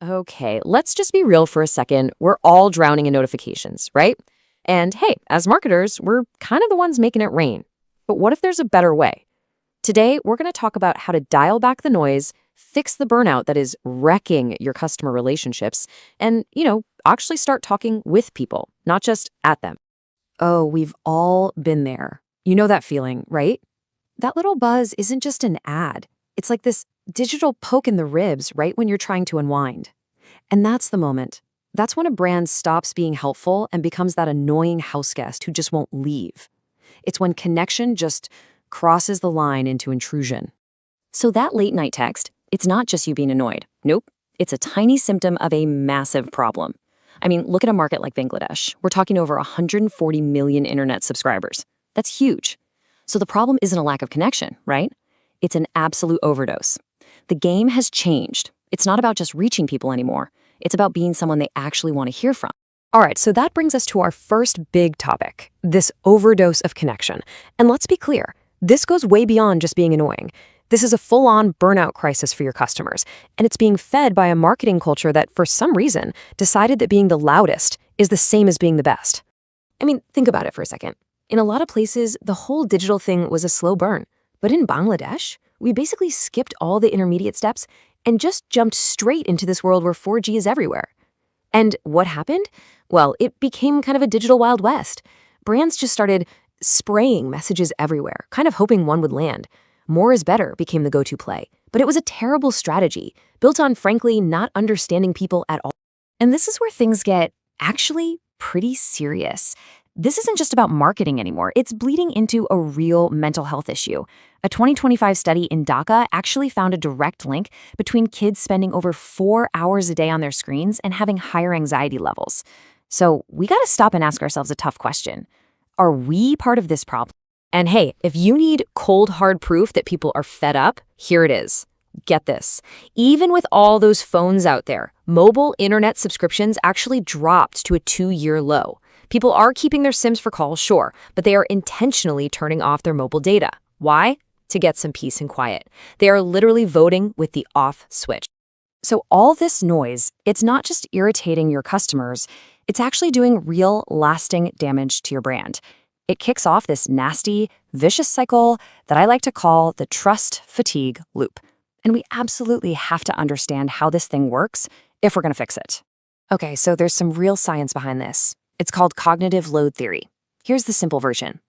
Okay, let's just be real for a second. We're all drowning in notifications, right? And hey, as marketers, we're kind of the ones making it rain. But what if there's a better way? Today, we're going to talk about how to dial back the noise, fix the burnout that is wrecking your customer relationships, and, actually start talking with people, not just at them. Oh, we've all been there. You know that feeling, right? That little buzz isn't just an ad. It's like this digital poke in the ribs right when you're trying to unwind. And that's the moment. That's when a brand stops being helpful and becomes that annoying houseguest who just won't leave. It's when connection just crosses the line into intrusion. So that late night text, it's not just you being annoyed. Nope. It's a tiny symptom of a massive problem. I mean, look at a market like Bangladesh. We're talking over 140 million internet subscribers. That's huge. So the problem isn't a lack of connection, right? It's an absolute overdose. The game has changed. It's not about just reaching people anymore. It's about being someone they actually want to hear from. All right, so that brings us to our first big topic, this overdose of connection. And let's be clear, this goes way beyond just being annoying. This is a full-on burnout crisis for your customers, and it's being fed by a marketing culture that, for some reason, decided that being the loudest is the same as being the best. I mean, think about it for a second. In a lot of places, the whole digital thing was a slow burn. But in Bangladesh, we basically skipped all the intermediate steps and just jumped straight into this world where 4G is everywhere. And what happened? Well, it became kind of a digital Wild West. Brands just started spraying messages everywhere, kind of hoping one would land. More is better became the go-to play. But it was a terrible strategy, built on, frankly, not understanding people at all. And this is where things get actually pretty serious. This isn't just about marketing anymore. It's bleeding into a real mental health issue. A 2025 study in Dhaka actually found a direct link between kids spending over 4 hours a day on their screens and having higher anxiety levels. So we got to stop and ask ourselves a tough question. Are we part of this problem? And hey, if you need cold, hard proof that people are fed up, here it is. Get this. Even with all those phones out there, mobile internet subscriptions actually dropped to a 2-year low. People are keeping their SIMs for calls, sure, but they are intentionally turning off their mobile data. Why? To get some peace and quiet. They are literally voting with the off switch. So all this noise, it's not just irritating your customers, it's actually doing real, lasting damage to your brand. It kicks off this nasty, vicious cycle that I like to call the trust fatigue loop. And we absolutely have to understand how this thing works if we're going to fix it. Okay, so there's some real science behind this. It's called cognitive load theory. Here's the simple version.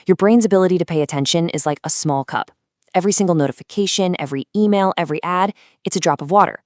Your brain's ability to pay attention is like a small cup. Every single notification, every email, every ad, it's a drop of water.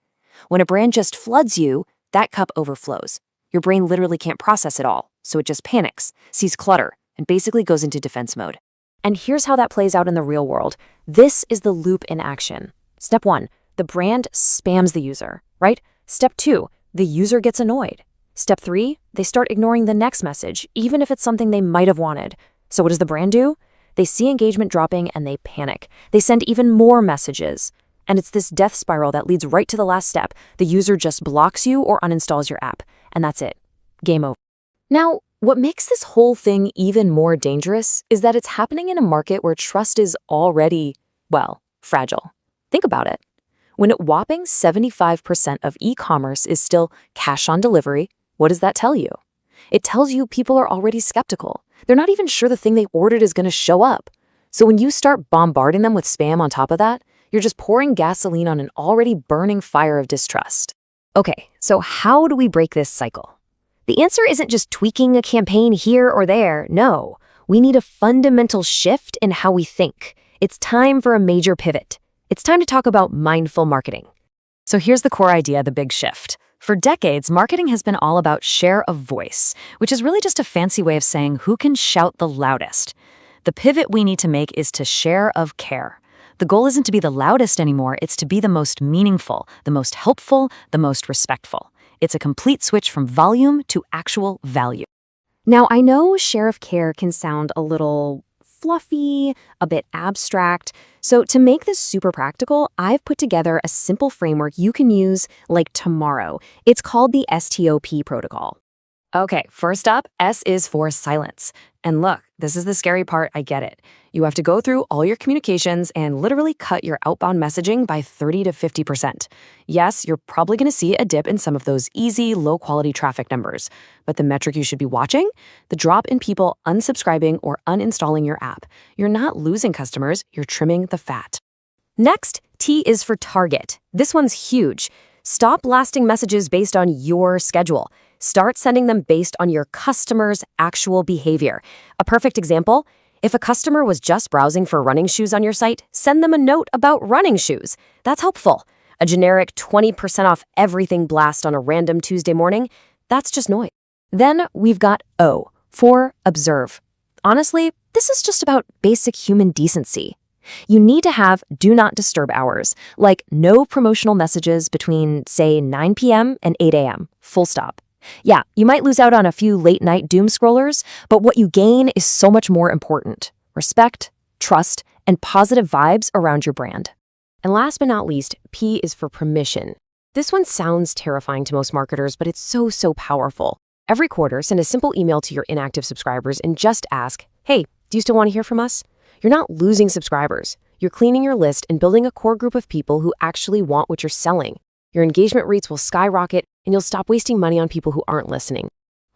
When a brand just floods you, that cup overflows. Your brain literally can't process it all, so it just panics, sees clutter, and basically goes into defense mode. And here's how that plays out in the real world. This is the loop in action. Step 1, the brand spams the user, right? Step 2, the user gets annoyed. Step 3, they start ignoring the next message, even if it's something they might have wanted. So what does the brand do? They see engagement dropping and they panic. They send even more messages. And it's this death spiral that leads right to the last step. The user just blocks you or uninstalls your app. And that's it. Game over. Now, what makes this whole thing even more dangerous is that it's happening in a market where trust is already, well, fragile. Think about it. When a whopping 75% of e-commerce is still cash on delivery, what does that tell you? It tells you people are already skeptical. They're not even sure the thing they ordered is going to show up. So when you start bombarding them with spam on top of that, you're just pouring gasoline on an already burning fire of distrust. Okay, so how do we break this cycle? The answer isn't just tweaking a campaign here or there. No, we need a fundamental shift in how we think. It's time for a major pivot. It's time to talk about mindful marketing. So here's the core idea, the big shift. For decades, marketing has been all about share of voice, which is really just a fancy way of saying who can shout the loudest. The pivot we need to make is to share of care. The goal isn't to be the loudest anymore, it's to be the most meaningful, the most helpful, the most respectful. It's a complete switch from volume to actual value. Now, I know share of care can sound a little fluffy, a bit abstract. So to make this super practical, I've put together a simple framework you can use like tomorrow. It's called the STOP protocol. Okay, first up, S is for silence. And look, this is the scary part, I get it. You have to go through all your communications and literally cut your outbound messaging by 30 to 50%. Yes, you're probably going to see a dip in some of those easy, low-quality traffic numbers. But the metric you should be watching? The drop in people unsubscribing or uninstalling your app. You're not losing customers, you're trimming the fat. Next, T is for target. This one's huge. Stop blasting messages based on your schedule. Start sending them based on your customer's actual behavior. A perfect example, if a customer was just browsing for running shoes on your site, send them a note about running shoes. That's helpful. A generic 20% off everything blast on a random Tuesday morning, that's just noise. Then we've got O, for observe. Honestly, this is just about basic human decency. You need to have do not disturb hours, like no promotional messages between, say, 9 p.m. and 8 a.m., full stop. Yeah, you might lose out on a few late-night doom scrollers, but what you gain is so much more important. Respect, trust, and positive vibes around your brand. And last but not least, P is for permission. This one sounds terrifying to most marketers, but it's so powerful. Every quarter, send a simple email to your inactive subscribers and just ask, hey, do you still want to hear from us? You're not losing subscribers. You're cleaning your list and building a core group of people who actually want what you're selling. Your engagement rates will skyrocket, and you'll stop wasting money on people who aren't listening.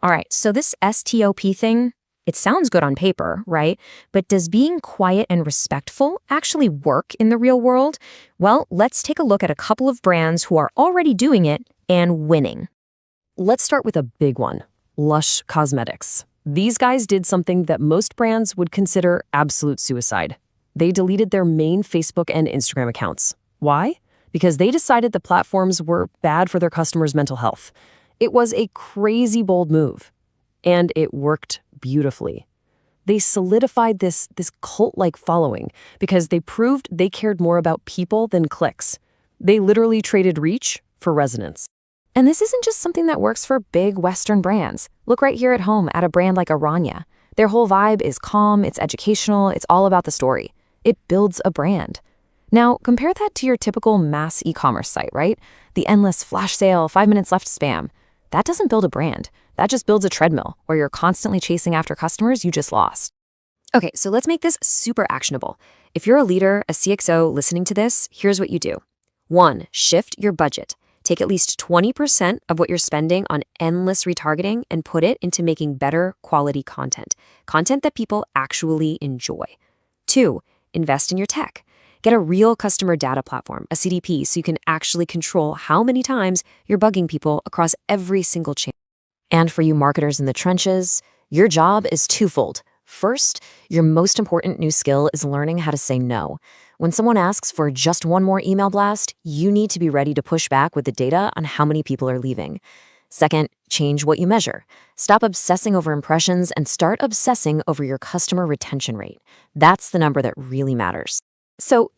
All right, so this STOP thing, it sounds good on paper, right? But does being quiet and respectful actually work in the real world? Well, let's take a look at a couple of brands who are already doing it and winning. Let's start with a big one, Lush Cosmetics. These guys did something that most brands would consider absolute suicide. They deleted their main Facebook and Instagram accounts. Why? Because they decided the platforms were bad for their customers' mental health. It was a crazy bold move, and it worked beautifully. They solidified this cult-like following because they proved they cared more about people than clicks. They literally traded reach for resonance. And this isn't just something that works for big Western brands. Look right here at home at a brand like Aranya. Their whole vibe is calm, it's educational, it's all about the story. It builds a brand. Now, compare that to your typical mass e-commerce site, right? The endless flash sale, 5 minutes left spam. That doesn't build a brand. That just builds a treadmill where you're constantly chasing after customers you just lost. Okay, so let's make this super actionable. If you're a leader, a CXO listening to this, here's what you do. 1, shift your budget. Take at least 20% of what you're spending on endless retargeting and put it into making better quality content. Content that people actually enjoy. 2, invest in your tech. Get a real customer data platform, a CDP, so you can actually control how many times you're bugging people across every single channel. And for you marketers in the trenches, your job is twofold. First, your most important new skill is learning how to say no. When someone asks for just one more email blast, you need to be ready to push back with the data on how many people are leaving. Second, change what you measure. Stop obsessing over impressions and start obsessing over your customer retention rate. That's the number that really matters. So,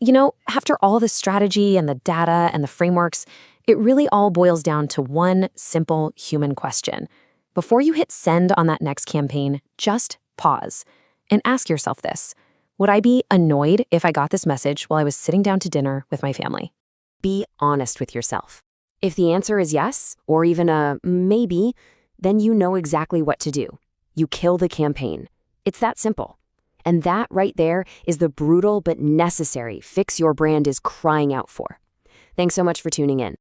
after all the strategy and the data and the frameworks, it really all boils down to one simple human question. Before you hit send on that next campaign, just pause and ask yourself this. Would I be annoyed if I got this message while I was sitting down to dinner with my family? Be honest with yourself. If the answer is yes, or even a maybe, then you know exactly what to do. You kill the campaign. It's that simple. And that right there is the brutal but necessary fix your brand is crying out for. Thanks so much for tuning in.